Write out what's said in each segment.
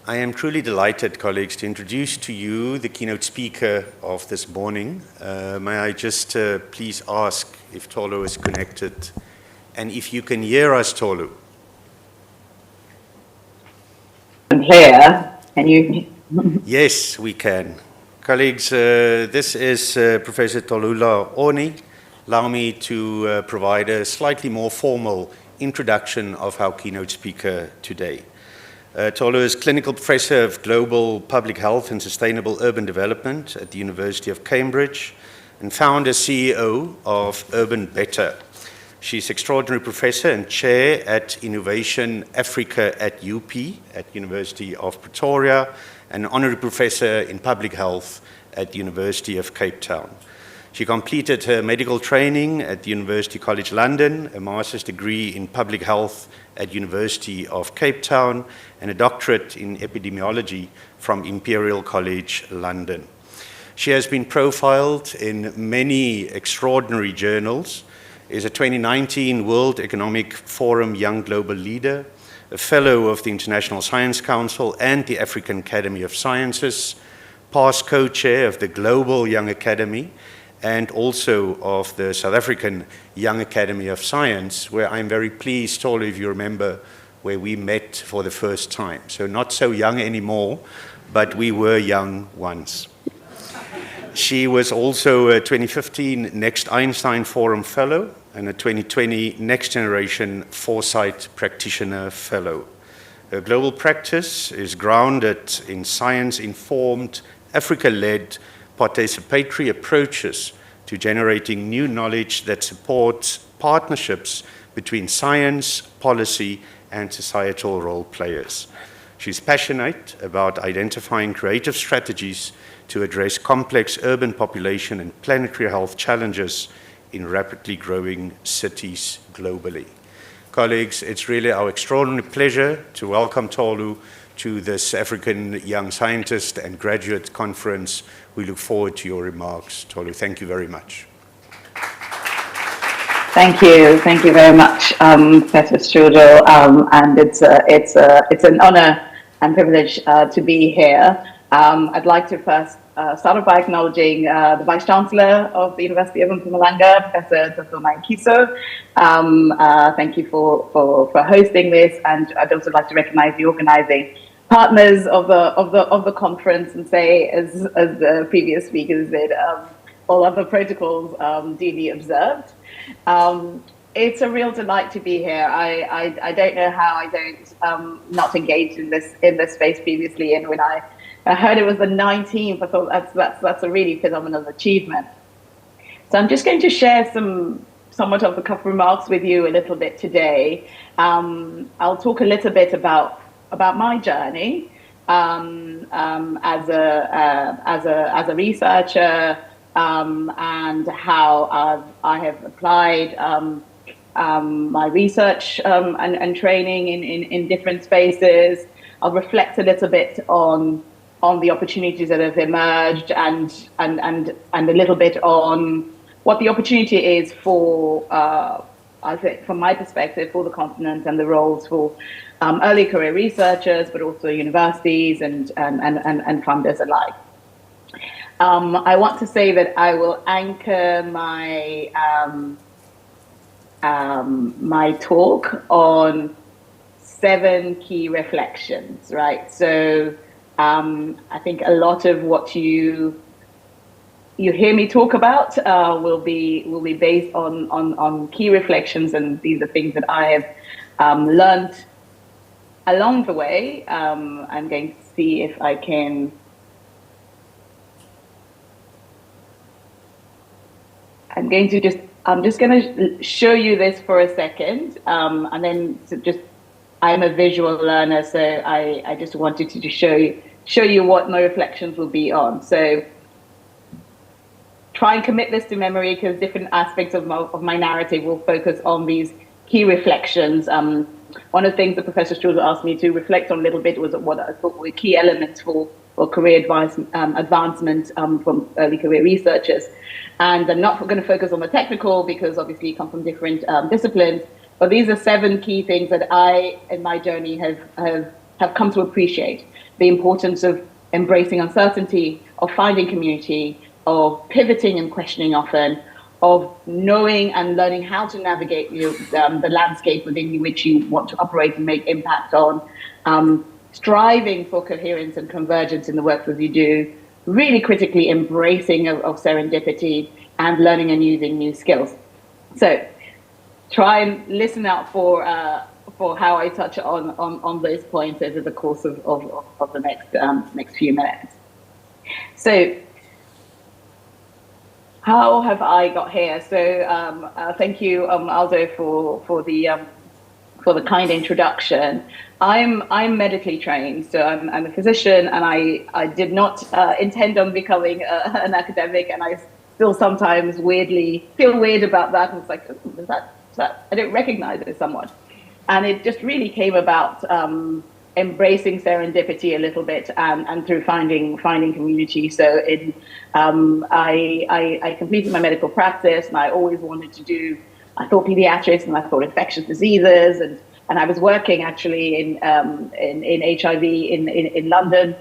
I am truly delighted, colleagues, to introduce to you the keynote speaker of this morning. May I just please ask if Tolu is connected and if you can hear us, Tolu. I'm here. Can you? Yes, we can. Colleagues, this is Professor Tolullah Oni. Allow me to provide a slightly more formal introduction of our keynote speaker today. Tolu is Clinical Professor of Global Public Health and Sustainable Urban Development at the University of Cambridge and founder CEO of UrbanBetter. She's Extraordinary Professor and Chair at Innovation Africa at UP, at University of Pretoria, and Honorary Professor in Public Health at the University of Cape Town. She completed her medical training at the University College London, a master's degree in public health at University of Cape Town, and a doctorate in epidemiology from Imperial College London. She has been profiled in many extraordinary journals, is a 2019 World Economic Forum Young Global Leader, a Fellow of the International Science Council and the African Academy of Sciences, past co-chair of the Global Young Academy, and also of the South African Young Academy of Science, where I'm very pleased, all of you remember, where we met for the first time. So not so young anymore, but we were young once. She was a 2015 Next Einstein Forum Fellow and a 2020 Next Generation Foresight Practitioner Fellow. Her global practice is grounded in science-informed, Africa-led participatory approaches to generating new knowledge that supports partnerships between science, policy, and societal role players. She's passionate about identifying creative strategies to address complex urban population and planetary health challenges in rapidly growing cities globally. Colleagues, it's really our extraordinary pleasure to welcome Tolu to this African Young Scientist and Graduate Conference. We look forward to your remarks. Tolu, thank you very much. Thank you very much, Professor Strudel, and it's an honor and privilege to be here. I'd like to first start off by acknowledging the Vice Chancellor of the University of Mpumalanga, Professor Dr. Kiso. Thank you for hosting this, and I'd also like to recognize the organizing partners of the conference and say, as the previous speakers did, all of the protocols duly observed. It's a real delight to be here. I don't know how I don't not engaged in this space previously, and when I heard it was the 19th, I thought that's a really phenomenal achievement. So I'm just going to share somewhat of the cuff remarks with you a little bit today. I'll talk a little bit about my journey as a researcher and how I have applied my research and training in different spaces. I'll reflect a little bit on the opportunities that have emerged and a little bit on what the opportunity is for, I think, from my perspective, for the continent and the roles for early career researchers, but also universities and funders alike. I want to say that I will anchor my my talk on 7 key reflections, right? So I think a lot of what you hear me talk about will be based on key reflections, and these are things that I have learned along the way. I'm going to see if I can. I'm just going to show you this for a second, and then I'm a visual learner, so I just wanted to show you what my reflections will be on. So try and commit this to memory, because different aspects of my narrative will focus on these key reflections. One of the things that Professor Strudel asked me to reflect on a little bit was what I thought were key elements for career advancement from early career researchers. And I'm not going to focus on the technical, because obviously you come from different disciplines, but these are 7 key things that I, in my journey, have have come to appreciate the importance of embracing uncertainty, of finding community, of pivoting and questioning often, of knowing and learning how to navigate the landscape within which you want to operate and make impact on, striving for coherence and convergence in the work that you do, really critically embracing of serendipity and learning and using new skills. So try and listen out for how I touch on those points over the course of the next few minutes. So how have I got here? So thank you, Aldo, for the kind introduction. I'm medically trained, so I'm a physician, and I did not intend on becoming an academic, and I still sometimes weirdly feel weird about that. And it's like, oh, is that I don't recognize it as someone. And it just really came about embracing serendipity a little bit and through finding community. So I completed my medical practice, and I always wanted to do, I thought pediatrics and I thought infectious diseases, and I was working actually in HIV in London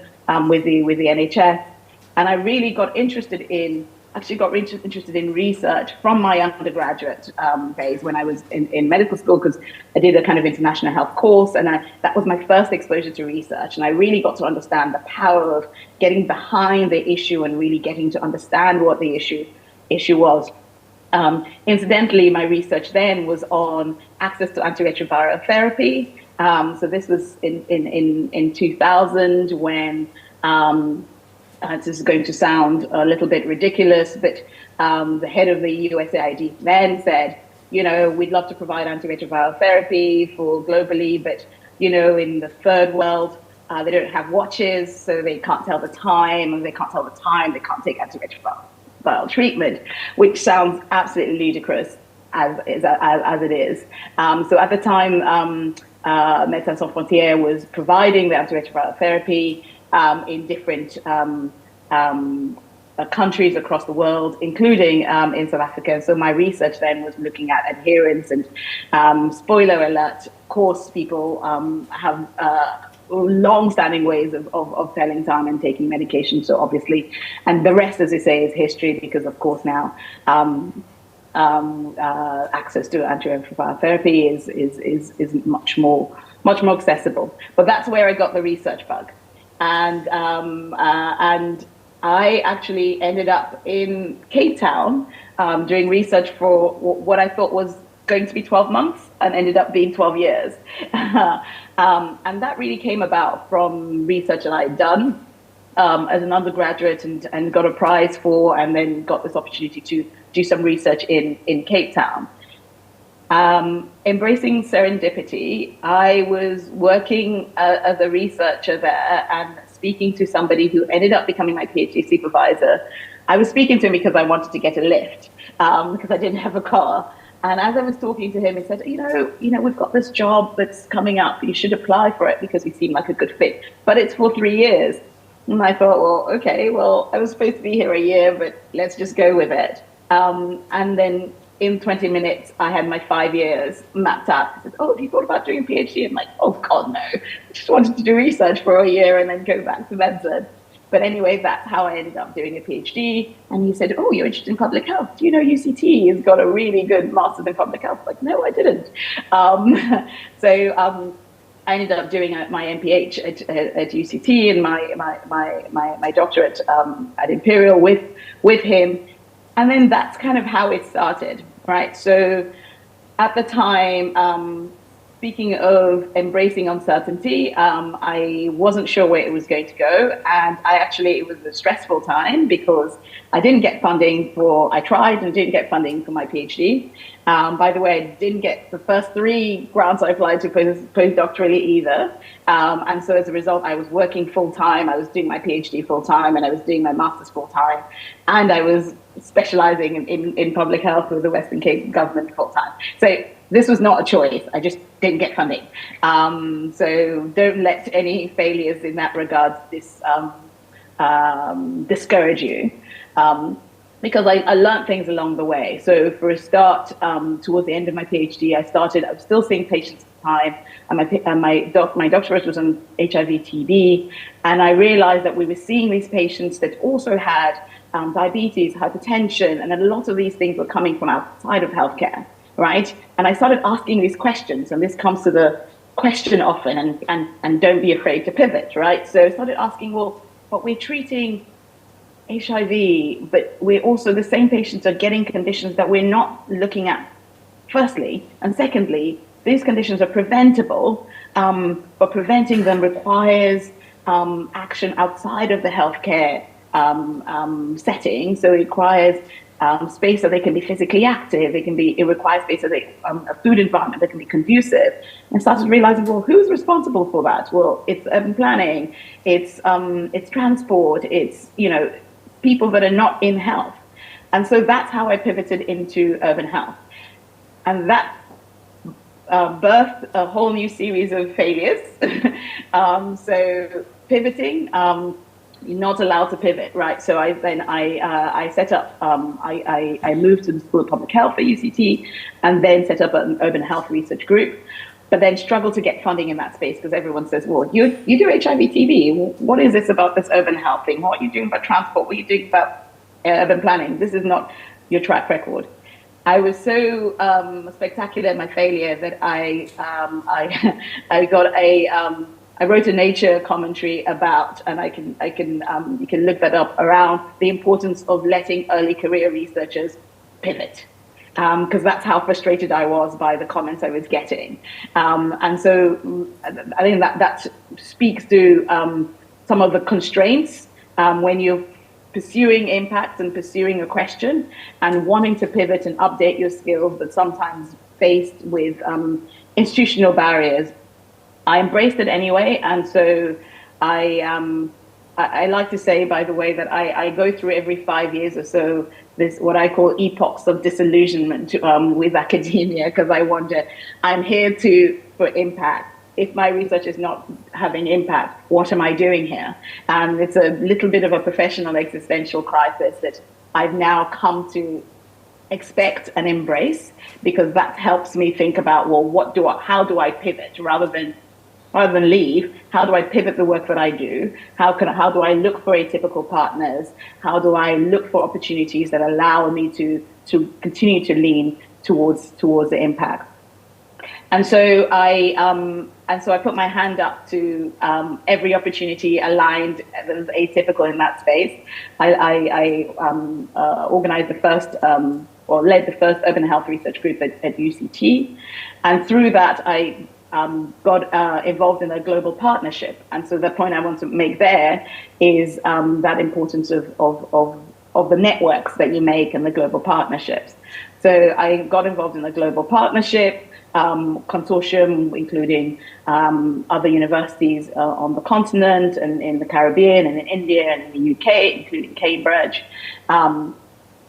with the NHS, and I really got interested in research from my undergraduate days when I was in medical school, because I did a kind of international health course, and that was my first exposure to research, and I really got to understand the power of getting behind the issue and really getting to understand what the issue was. Incidentally, my research then was on access to antiretroviral therapy. So this was in 2000 when, this is going to sound a little bit ridiculous, but the head of the USAID then said, we'd love to provide antiretroviral therapy for globally, but, in the third world, they don't have watches, so they can't tell the time, and they can't take antiretroviral treatment, which sounds absolutely ludicrous as it is. So at the time, Médecins Sans Frontières was providing the antiretroviral therapy in different countries across the world, including in South Africa. So my research then was looking at adherence, and spoiler alert, of course, people have long-standing ways of telling time and taking medication. So obviously, and the rest, as I say, is history, because of course now access to antiretroviral therapy is much more accessible. But that's where I got the research bug, and I actually ended up in Cape Town doing research for what I thought was going to be 12 months and ended up being 12 years. And that really came about from research that I had done as an undergraduate and got a prize for, and then got this opportunity to do some research in Cape Town. Embracing serendipity, I was working as a researcher there and speaking to somebody who ended up becoming my PhD supervisor. I was speaking to him because I wanted to get a lift, because I didn't have a car. And as I was talking to him, he said, we've got this job that's coming up. You should apply for it because you seem like a good fit. But it's for 3 years. And I thought, well, okay, well, I was supposed to be here a year, but let's just go with it. And then in 20 minutes, I had my 5 years mapped out. He said, oh, have you thought about doing a PhD? I'm like, oh, God, no. I just wanted to do research for a year and then go back to medicine. But anyway, that's how I ended up doing a PhD. And he said, oh, you're interested in public health. Do you know UCT has got a really good master's in public health? Like, no, I didn't. So I ended up doing my MPH at UCT and my doctorate at Imperial with him. And then that's kind of how it started, right? So at the time, speaking of embracing uncertainty, I wasn't sure where it was going to go. And it was a stressful time because I didn't get funding I tried and didn't get funding for my PhD. By the way, I didn't get the first 3 grants I applied to postdoctorally either. And so as a result, I was working full time. I was doing my PhD full time, and I was doing my master's full time. And I was specializing in public health with the Western Cape government full time. So this was not a choice. I just didn't get funding. So don't let any failures in that regard discourage you. Because I learned things along the way. So for a start, towards the end of my PhD, I was still seeing patients time, and my doctorate was on HIV/TB, and I realized that we were seeing these patients that also had diabetes, hypertension, and a lot of these things were coming from outside of healthcare, right? And I started asking these questions, and this comes to the question often, and don't be afraid to pivot, right? So I started asking, well, but we're treating HIV, but we're also, the same patients are getting conditions that we're not looking at, firstly. And secondly, these conditions are preventable, but preventing them requires action outside of the healthcare setting. So it requires space so they can be physically active. It requires space so a food environment that can be conducive. And started realizing, well, who's responsible for that? Well, it's urban planning, it's transport, it's, people that are not in health. And so that's how I pivoted into urban health. And that birthed a whole new series of failures. So pivoting, you're not allowed to pivot, right? So I set up, I moved to the School of Public Health at UCT, and then set up an urban health research group, but then struggled to get funding in that space because everyone says, well, you do HIV/TB. What is this about this urban health thing? What are you doing about transport? What are you doing about urban planning? This is not your track record. I was so spectacular in my failure that I wrote a Nature commentary about, and you can look that up, around the importance of letting early career researchers pivot, because that's how frustrated I was by the comments I was getting. And so I think that speaks to some of the constraints when you're pursuing impact and pursuing a question and wanting to pivot and update your skills, but sometimes faced with institutional barriers. I embraced it anyway, and so I like to say, by the way, that I go through every 5 years or so this, what I call epochs of disillusionment with academia, because I wonder, I'm here for impact. If my research is not having impact, what am I doing here? And it's a little bit of a professional existential crisis that I've now come to expect and embrace, because that helps me think about, well, how do I pivot rather than leave? How do I pivot the work that I do? How do I look for atypical partners? How do I look for opportunities that allow me to continue to lean towards the impact? And so I put my hand up to every opportunity aligned that was atypical in that space. I organized the first, or led the first urban health research group at UCT. And through that, I got involved in a global partnership. And so the point I want to make there is that importance of the networks that you make and the global partnerships. So I got involved in a global partnership consortium, including other universities on the continent and in the Caribbean and in India and in the UK, including Cambridge.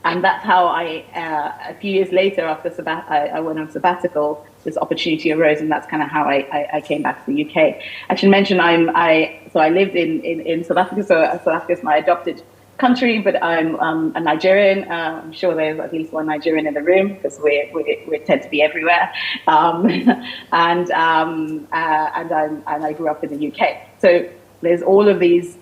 And that's how a few years later, after I went on sabbatical, this opportunity arose, and that's kind of how I came back to the UK. I should mention I lived in South Africa, so South Africa is my adopted country, but I'm a Nigerian. I'm sure there's at least one Nigerian in the room, because we tend to be everywhere. And I grew up in the UK. So there's all of these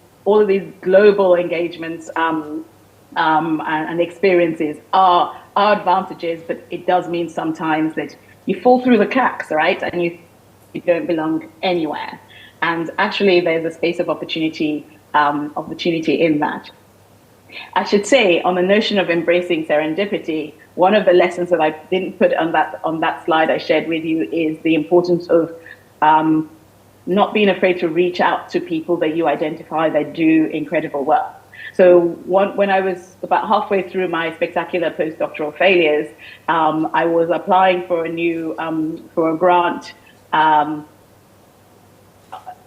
global engagements and experiences are advantages, but it does mean sometimes that you fall through the cracks, right? And you don't belong anywhere. And actually, there's a space of opportunity in that. I should say, on the notion of embracing serendipity, one of the lessons that I didn't put on that slide I shared with you is the importance of not being afraid to reach out to people that you identify that do incredible work. So when I was about halfway through my spectacular postdoctoral failures, I was applying for a grant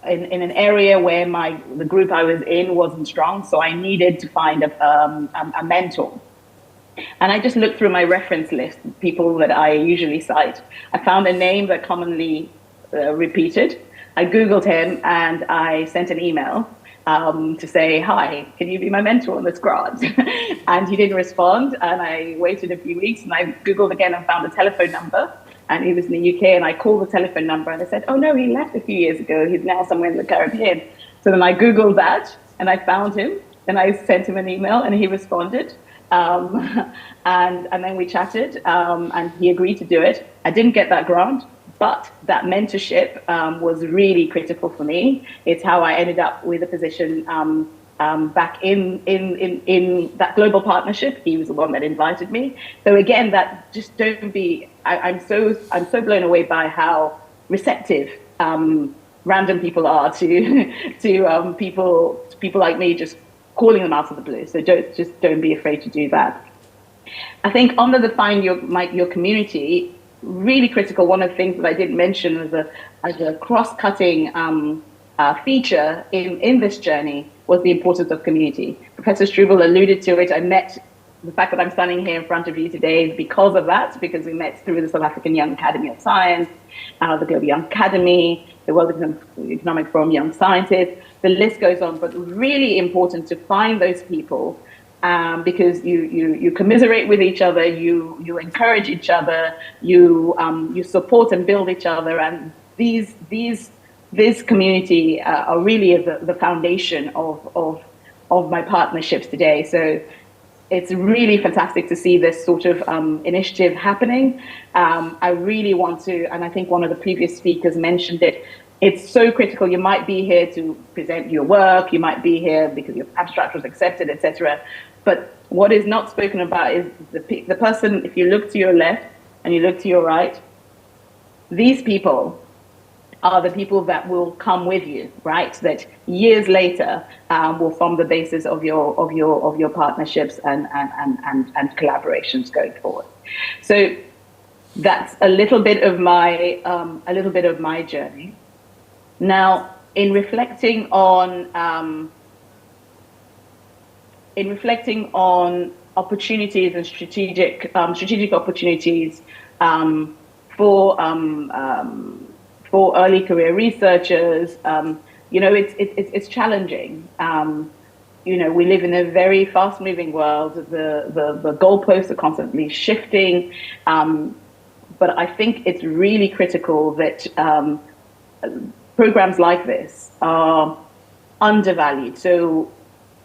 in an area where the group I was in wasn't strong, so I needed to find a mentor. And I just looked through my reference list, people that I usually cite. I found a name that commonly repeated. I Googled him and I sent an email to say, hi, can you be my mentor on this grant? And he didn't respond, and I waited a few weeks, and I Googled again and found a telephone number. and he was in the UK, and I called the telephone number, and they said, oh no, he left a few years ago. He's now somewhere in the Caribbean. So then I Googled that, and I found him, and I sent him an email, and he responded. And then we chatted, and he agreed to do it. I didn't get that grant, but that mentorship was really critical for me. It's how I ended up with a position back in that global partnership. He was the one that invited me. So again, that just don't be. I'm so blown away by how receptive random people are to people like me, just calling them out of the blue. So don't be afraid to do that. I think under the define your community, really critical. One of the things that I didn't mention as a cross-cutting feature in this journey was the importance of community. Professor Struble alluded to it. The fact that I'm standing here in front of you today is because of that, because we met through the South African Young Academy of Science, the Global Young Academy, the World Economic Forum Young Scientists. The list goes on, but really important to find those people because you commiserate with each other, you encourage each other, you support and build each other, and this community are really the foundation of my partnerships today. So it's really fantastic to see this sort of initiative happening. I really want to, and I think one of the previous speakers mentioned it, it's so critical. You might be here to present your work, you might be here because your abstract was accepted, etc. But what is not spoken about is the person, if you look to your left and you look to your right, these people are the people that will come with you, right? That years later will form the basis of your partnerships and collaborations going forward. So that's a little bit of my journey. Now, in reflecting on opportunities and strategic opportunities for early career researchers, it's challenging. We live in a very fast-moving world. The goalposts are constantly shifting, but I think it's really critical that programs like this are undervalued. So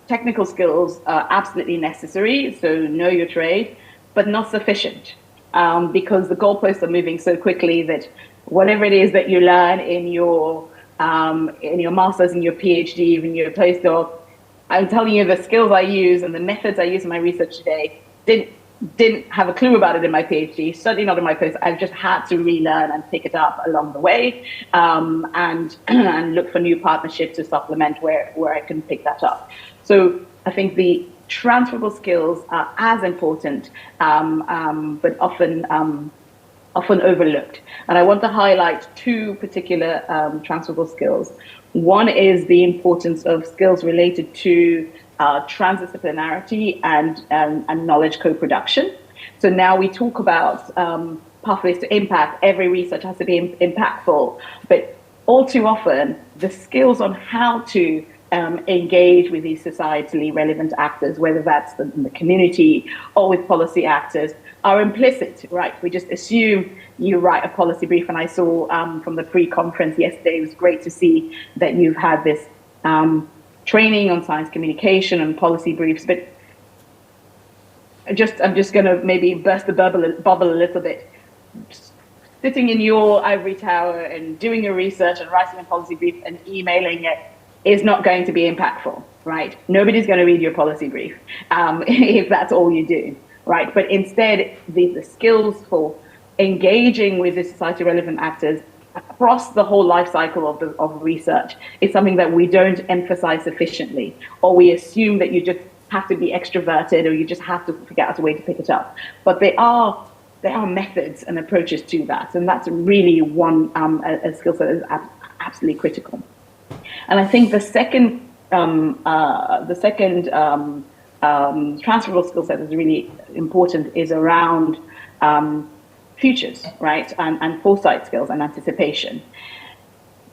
technical skills are absolutely necessary, so know your trade, but not sufficient, because the goalposts are moving so quickly that whatever it is that you learn in your master's, in your PhD, even your postdoc, I'm telling you, the skills I use and the methods I use in my research today didn't have a clue about it in my PhD, certainly not in my post. I've just had to relearn and pick it up along the way, and look for new partnerships to supplement where I can pick that up. So I think the transferable skills are as important, but often overlooked. And I want to highlight two particular transferable skills. One is the importance of skills related to transdisciplinarity and knowledge co-production. So now we talk about pathways to impact. Every research has to be impactful, but all too often the skills on how to engage with these societally relevant actors, whether that's in the community or with policy actors, are implicit, right? We just assume you write a policy brief, and I saw from the pre-conference yesterday, it was great to see that you've had this training on science communication and policy briefs, but I'm just going to maybe burst the bubble a little bit. Sitting in your ivory tower and doing your research and writing a policy brief and emailing it is not going to be impactful, right? Nobody's going to read your policy brief if that's all you do, right? But instead, the skills for engaging with the society relevant actors across the whole life cycle of research is something that we don't emphasize sufficiently, or we assume that you just have to be extroverted or you just have to figure out a way to pick it up. But there are methods and approaches to that, and that's really one a skill set that is absolutely critical. And I think the second transferable skill set that's really important is around futures, right? And foresight skills and anticipation.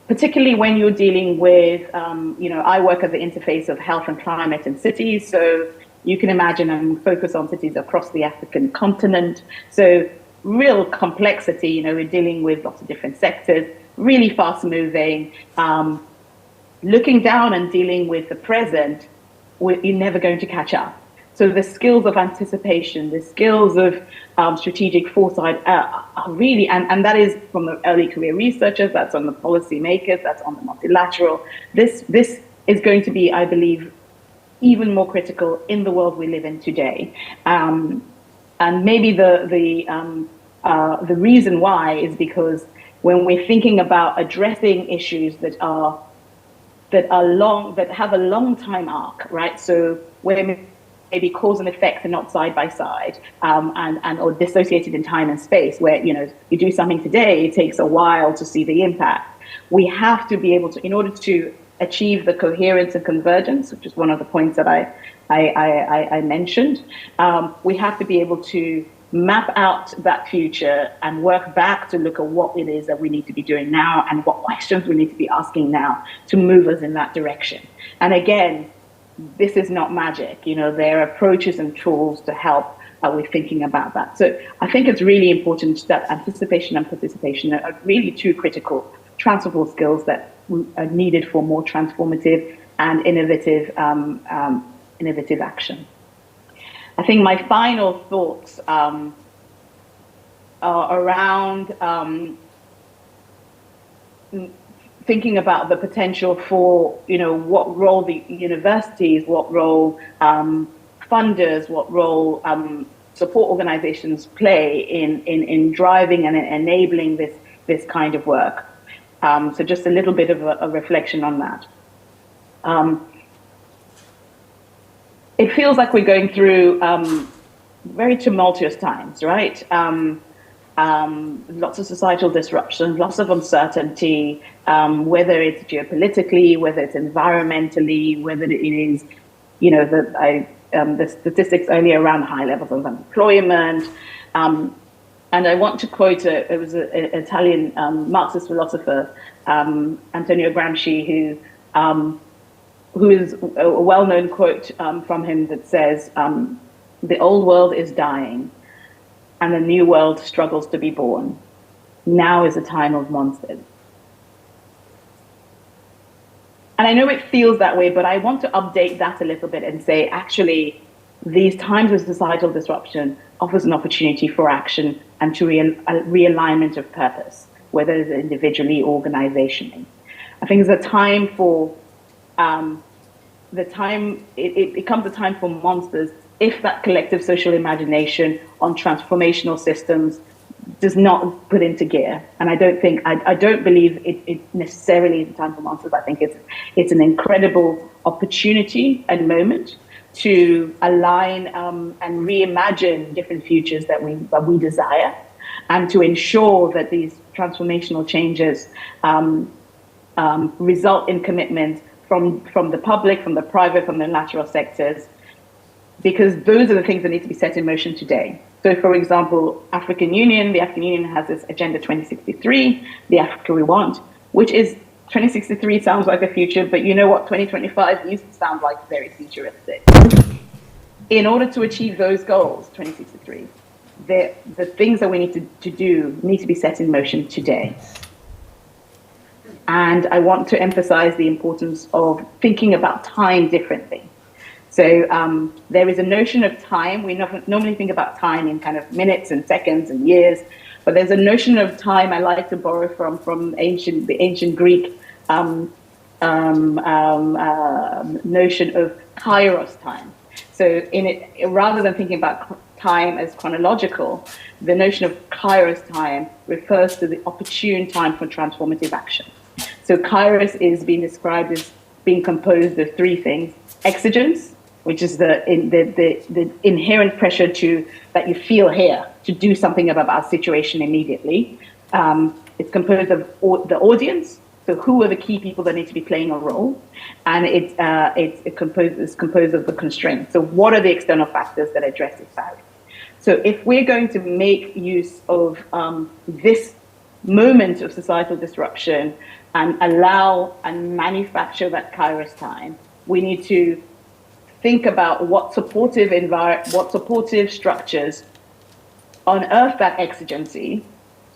Particularly when you're dealing with, I work at the interface of health and climate and cities. So you can imagine I'm focused on cities across the African continent. So real complexity. You know, we're dealing with lots of different sectors, really fast moving, looking down and dealing with the present, you're never going to catch up. So the skills of anticipation, the skills of strategic foresight are really, and that is from the early career researchers, that's on the policy makers, that's on the multilateral. This is going to be, I believe, even more critical in the world we live in today. And maybe the reason why is because when we're thinking about addressing issues that have a long time arc, right? So where maybe cause and effect are not side by side, and or dissociated in time and space, where you do something today, it takes a while to see the impact. We have to be able to, in order to achieve the coherence and convergence, which is one of the points that I mentioned, we have to be able to map out that future and work back to look at what it is that we need to be doing now and what questions we need to be asking now to move us in that direction. And again, this is not magic. There are approaches and tools to help with thinking about that. So I think it's really important that anticipation and participation are really two critical transferable skills that are needed for more transformative and innovative action. I think my final thoughts are around thinking about the potential for, what role the universities, what role funders, what role support organizations play in driving and enabling this kind of work. So just a little bit of a reflection on that. It feels like we're going through very tumultuous times, right? Lots of societal disruption, lots of uncertainty, whether it's geopolitically, whether it's environmentally, whether it is, the statistics earlier around high levels of unemployment. And I want to quote, it was an Italian Marxist philosopher, Antonio Gramsci, who is a well-known quote from him that says, "The old world is dying, and the new world struggles to be born. Now is a time of monsters." And I know it feels that way, but I want to update that a little bit and say, actually, these times of societal disruption offers an opportunity for action and to realignment of purpose, whether it's individually or organizationally. I think it's a time for it becomes a time for monsters if that collective social imagination on transformational systems does not put into gear. And I don't believe it necessarily is a time for monsters. I think it's an incredible opportunity and moment to align and reimagine different futures that we desire, and to ensure that these transformational changes result in commitment from the public, from the private, from the natural sectors, because those are the things that need to be set in motion today. So, for example, the African Union has this Agenda 2063, the Africa we want, which is 2063 sounds like a future, but you know what, 2025 used to sound like very futuristic. In order to achieve those goals, 2063, the things that we need to do need to be set in motion today. And I want to emphasize the importance of thinking about time differently. So there is a notion of time. We normally think about time in kind of minutes and seconds and years, but there's a notion of time I like to borrow from the ancient Greek notion of kairos time. So in it, rather than thinking about time as chronological, the notion of kairos time refers to the opportune time for transformative action. So kairos is being described as being composed of three things: exigence, which is the inherent pressure that you feel here to do something about our situation immediately. It's composed of the audience, so who are the key people that need to be playing a role, and it's composed of the constraints. So what are the external factors that address this value? So if we're going to make use of this moment of societal disruption and allow and manufacture that kairos time, we need to think about what supportive structures unearth that exigency,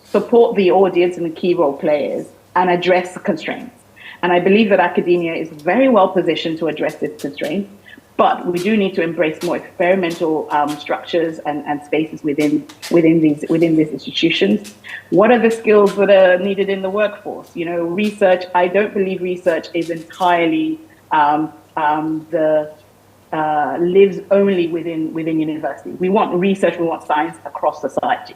support the audience and the key role players, and address the constraints. And I believe that academia is very well positioned to address this constraint, but we do need to embrace more experimental structures and spaces within these institutions. What are the skills that are needed in the workforce? You know, research. I don't believe research is entirely lives only within university. We want research. We want science across society.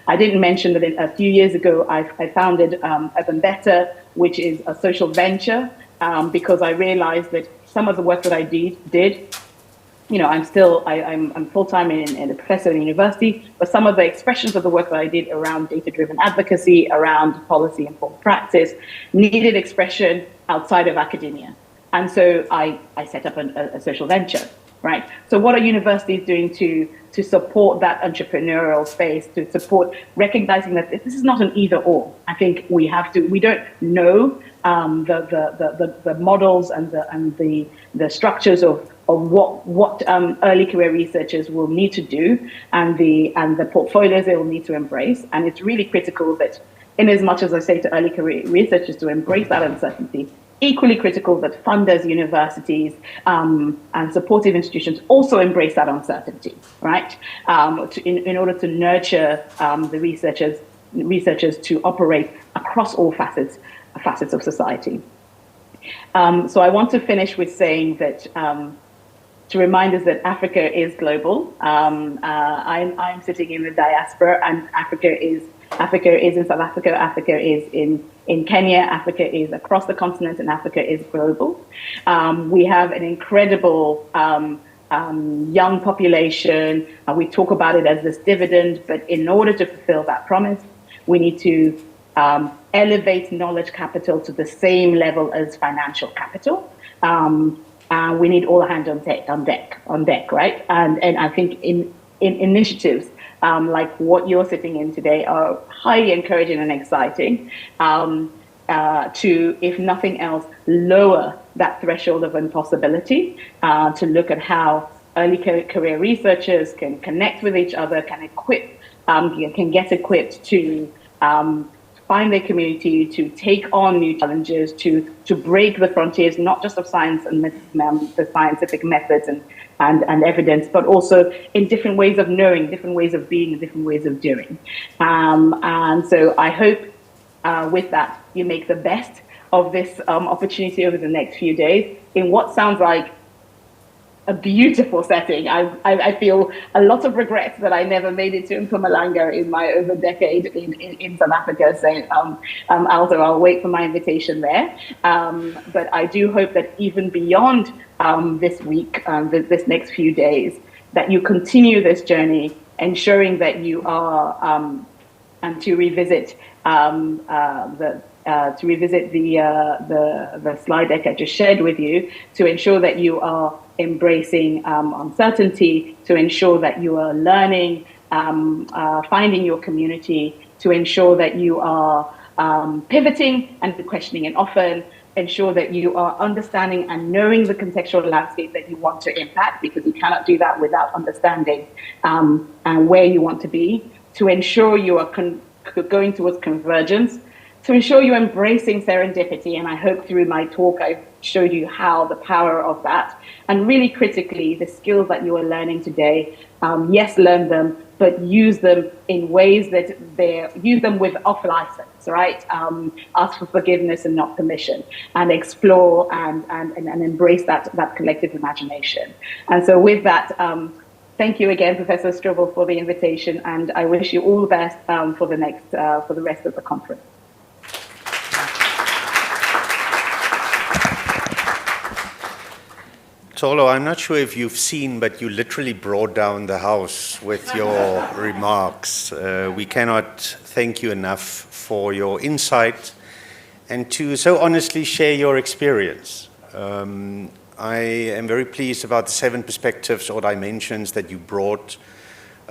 I didn't mention that a few years ago I founded UrbanBetter, which is a social venture, because I realized that some of the work that I did, you know, I'm full-time in a professor in university, but some of the expressions of the work that I did around data-driven advocacy, around policy-informed practice, needed expression outside of academia. And so I set up a social venture, right? So what are universities doing to support that entrepreneurial space, to support recognizing that this is not an either or? I think we don't know the models and the structures of what early career researchers will need to do, and the portfolios they will need to embrace. And it's really critical that, in as much as I say to early career researchers to embrace that uncertainty, equally critical that funders, universities, and supportive institutions also embrace that uncertainty, right? In order to nurture the researchers to operate across all facets of society. So I want to finish with saying that, to remind us that Africa is global. I'm sitting in the diaspora, and Africa is in South Africa, Africa is in Kenya, Africa is across the continent, and Africa is global. We have an incredible young population. We talk about it as this dividend, but in order to fulfill that promise, we need to elevate knowledge capital to the same level as financial capital. We need all hands on deck, right? And I think in initiatives like what you're sitting in today are highly encouraging and exciting, to, if nothing else, lower that threshold of impossibility, to look at how early career researchers can connect with each other, can get equipped to find their community, to take on new challenges, to break the frontiers, not just of science and the scientific methods and evidence, but also in different ways of knowing, different ways of being, different ways of doing. And so I hope with that, you make the best of this opportunity over the next few days in what sounds like a beautiful setting. I feel a lot of regrets that I never made it to Mpumalanga in my over decade in South Africa. So I'll wait for my invitation there. But I do hope that even beyond this week, this next few days, that you continue this journey, ensuring that you are and to revisit the slide deck I just shared with you, to ensure that you are embracing uncertainty, to ensure that you are learning, finding your community, to ensure that you are pivoting and questioning, and often ensure that you are understanding and knowing the contextual landscape that you want to impact, because you cannot do that without understanding and where you want to be, to ensure you are going towards convergence, to ensure you're embracing serendipity. And I hope through my talk I've showed you how the power of that, and really critically, the skills that you are learning today, yes, learn them, but use them in ways that use them with off license, right? Ask for forgiveness and not permission, and explore and embrace that collective imagination. And so with that, thank you again, Professor Strobel, for the invitation, and I wish you all the best for the rest of the conference. Tolo, I'm not sure if you've seen, but you literally brought down the house with your remarks. We cannot thank you enough for your insight and to so honestly share your experience. I am very pleased about the 7 perspectives or dimensions that you brought.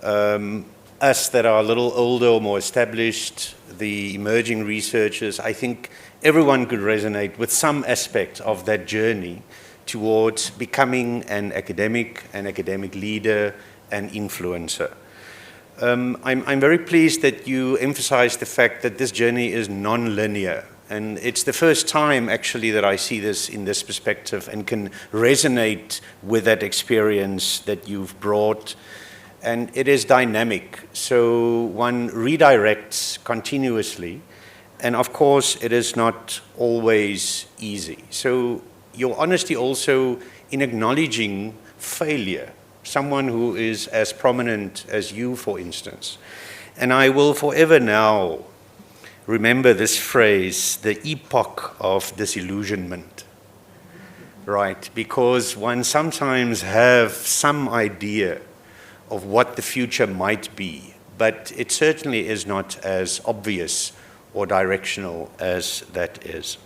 Us that are a little older or more established, the emerging researchers, I think everyone could resonate with some aspect of that journey towards becoming an academic leader, an influencer. I'm very pleased that you emphasize the fact that this journey is non-linear. And it's the first time, actually, that I see this in this perspective and can resonate with that experience that you've brought. And it is dynamic. So one redirects continuously. And of course, it is not always easy. So your honesty also in acknowledging failure, someone who is as prominent as you, for instance. And I will forever now remember this phrase, the epoch of disillusionment, right? Because one sometimes have some idea of what the future might be, but it certainly is not as obvious or directional as that is.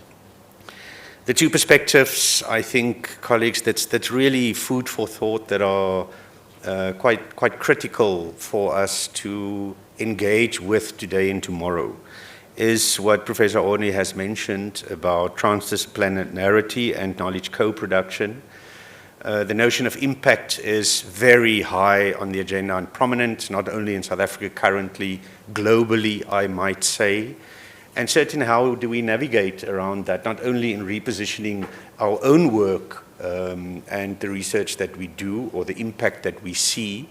The two perspectives, I think, colleagues, that's really food for thought that are quite critical for us to engage with today and tomorrow, is what Professor Oni has mentioned about transdisciplinarity and knowledge co-production. The notion of impact is very high on the agenda and prominent, not only in South Africa currently, globally, I might say. And certainly, how do we navigate around that, not only in repositioning our own work and the research that we do or the impact that we see,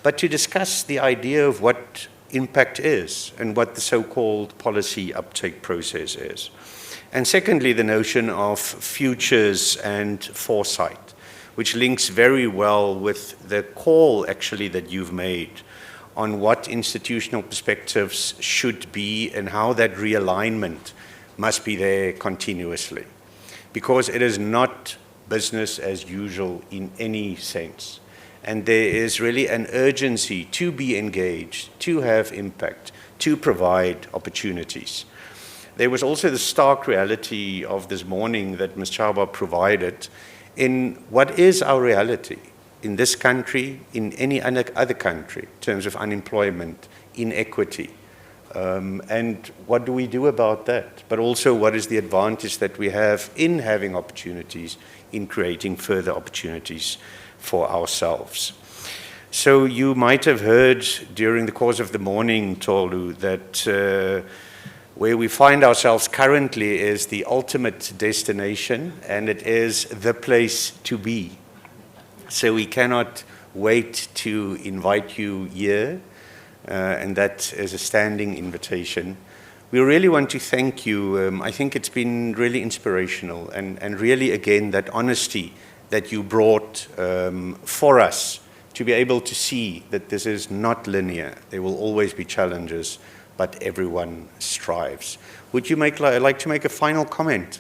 but to discuss the idea of what impact is and what the so-called policy uptake process is. And secondly, the notion of futures and foresight, which links very well with the call actually that you've made on what institutional perspectives should be and how that realignment must be there continuously. Because it is not business as usual in any sense. And there is really an urgency to be engaged, to have impact, to provide opportunities. There was also the stark reality of this morning that Ms. Chauba provided in what is our reality in this country, in any other country, in terms of unemployment, inequity. And what do we do about that? But also, what is the advantage that we have in having opportunities, in creating further opportunities for ourselves? So you might have heard during the course of the morning, Tolu, that where we find ourselves currently is the ultimate destination, and it is the place to be. So we cannot wait to invite you here, and that is a standing invitation. We really want to thank you. I think it's been really inspirational, and really, again, that honesty that you brought for us to be able to see that this is not linear. There will always be challenges, but everyone strives. Would you like to make a final comment?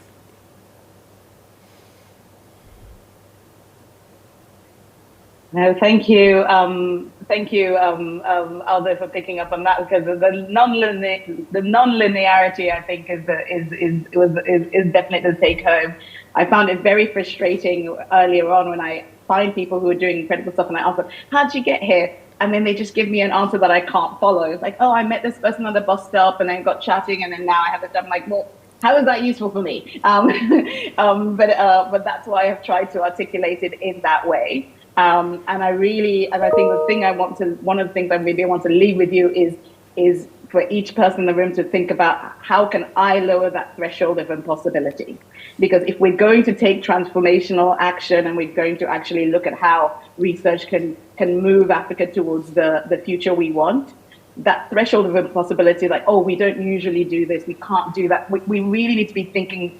No, thank you, Aldo, for picking up on that, because the non-linearity, I think, is definitely the take home. I found it very frustrating earlier on when I find people who are doing incredible stuff and I ask them, how'd you get here? And then they just give me an answer that I can't follow. It's like, oh, I met this person on the bus stop and then got chatting and then now I have this. I'm like, well, how is that useful for me? But that's why I've tried to articulate it in that way. And I think one of the things I really want to leave with you is for each person in the room to think about how can I lower that threshold of impossibility? Because if we're going to take transformational action and we're going to actually look at how research can move Africa towards the future we want, that threshold of impossibility, like, oh, we don't usually do this, we can't do that. We really need to be thinking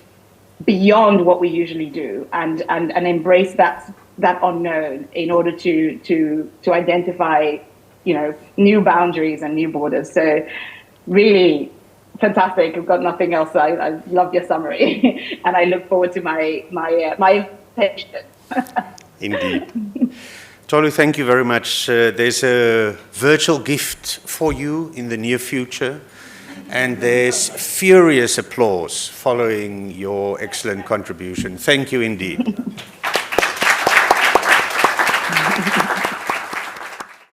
beyond what we usually do and embrace that unknown in order to identify, new boundaries and new borders. So really fantastic. I've got nothing else. I love your summary and I look forward to my invitation. Indeed. Tolu, thank you very much. There's a virtual gift for you in the near future, and there's furious applause following your excellent contribution. Thank you indeed.